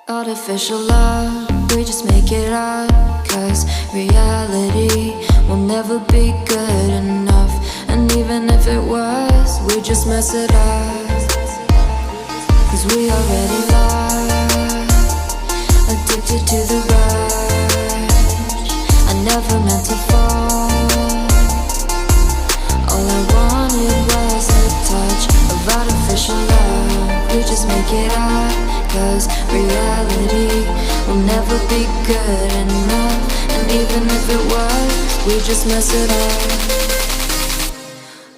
Artificial love, we just make it up, 'cause reality will never be good enough. And even if it was, we just mess it up, 'cause we already lost, addicted to the rush. I never meant to fall. All I wanted was a touch of artificial love. We just make it up, 'cause reality will never be good enough. And even if it was, we just mess it up.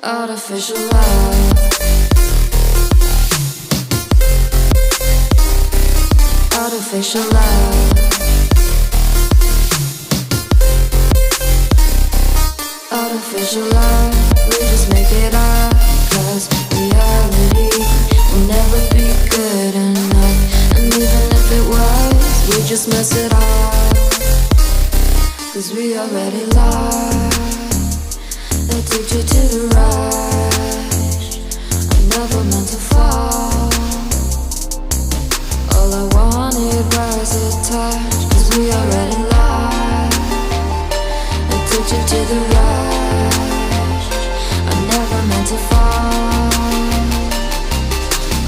Artificial love. Artificial love. Artificial love. We just make it up, 'cause reality will never be good enough. And even if it was, we just mess it up, 'cause we already lost, addicted to the rush. I never meant to fall. All I wanted was a touch, 'cause we already lost, addicted to the rush. I never meant to fall.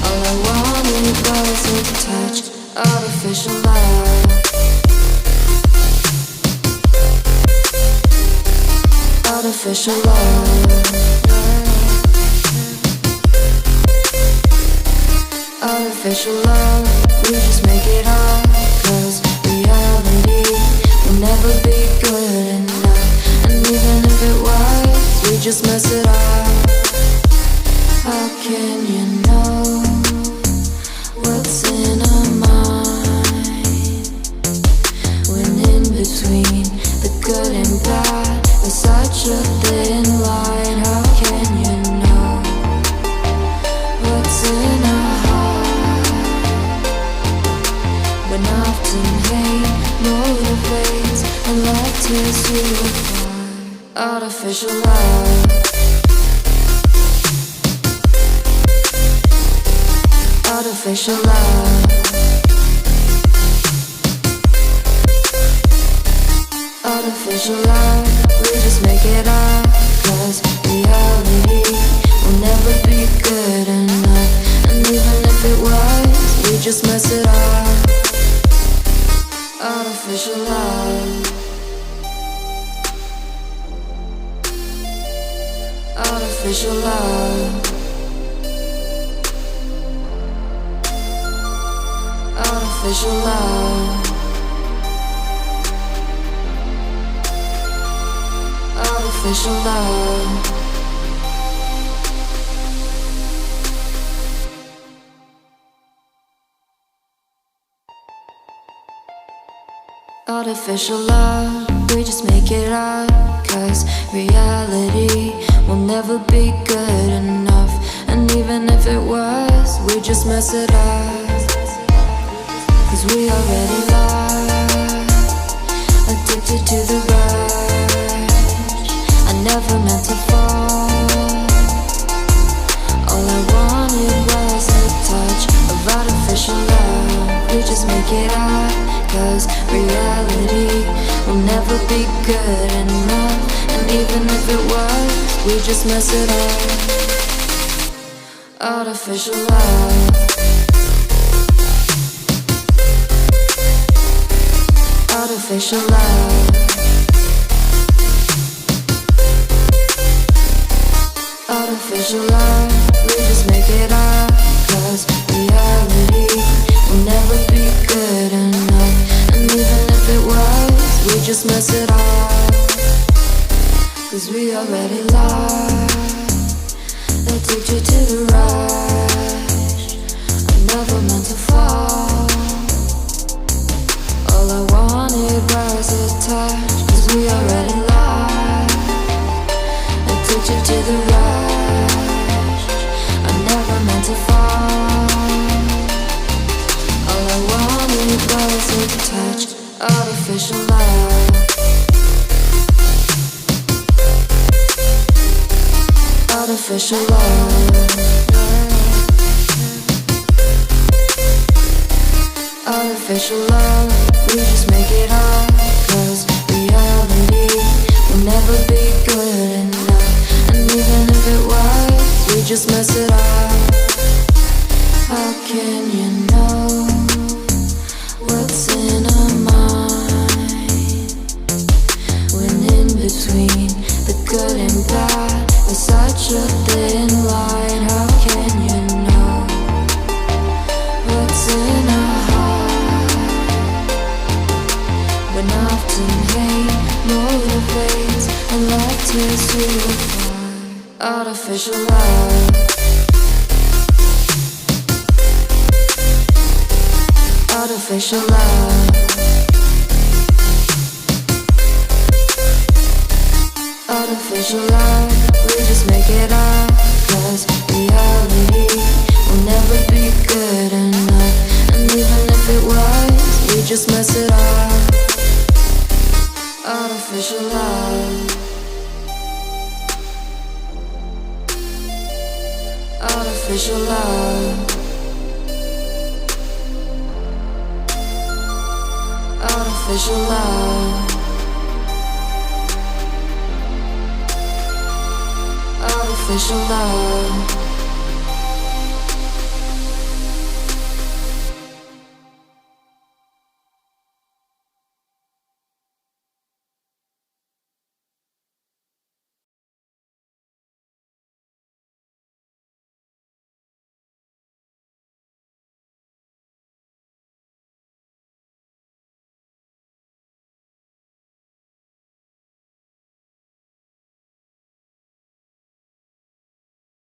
All I wanted was a touch, artificial love. Artificial love. Artificial love. We just make it up, 'cause reality will never be good enough. And even if it was, we just mess it up. How can you know what's in our mind, when in between the good and bad there's such a thin line? How can you know what's in our heart, when often hate motivates and love tears you apart? Artificial love. Artificial love. Artificial love. We just make it up, 'cause reality will never be good enough. And even if it was, we just mess it up. Artificial love. Artificial love. Artificial love. Artificial love. Artificial love, we just make it up, 'cause reality will never be good enough. And even if it was, we just mess it up, 'cause we already lost, addicted to the rush. I never meant to fall. All I wanted was a touch of artificial love. We just make it up, 'cause reality will never be good enough. And even if it was, we just mess it up. Artificial love. Artificial love. Artificial love. We just make it up, 'cause reality will never be good enough. And even if it was, we just mess it up, 'cause we already lost, addicted to the rush. I never meant to fall. All I wanted was a touch, 'cause we already lost, addicted to the rush. I never meant to fall. All I wanted was a touch, artificial love. Artificial love. Artificial love, we just make it up. Cause reality will never be good enough. And even if it was, we just mess it up. How can you know what's in our mind? When in between the good and bad, there's such a thin line. How can you know what's in our heart? When often hate motivates and love tears you apart. Artificial love. Artificial love. Artificial love, we just make it up. Cause reality will never be good enough. And even if it was, we just mess it up. Artificial love. Artificial love. Artificial love. Artificial love.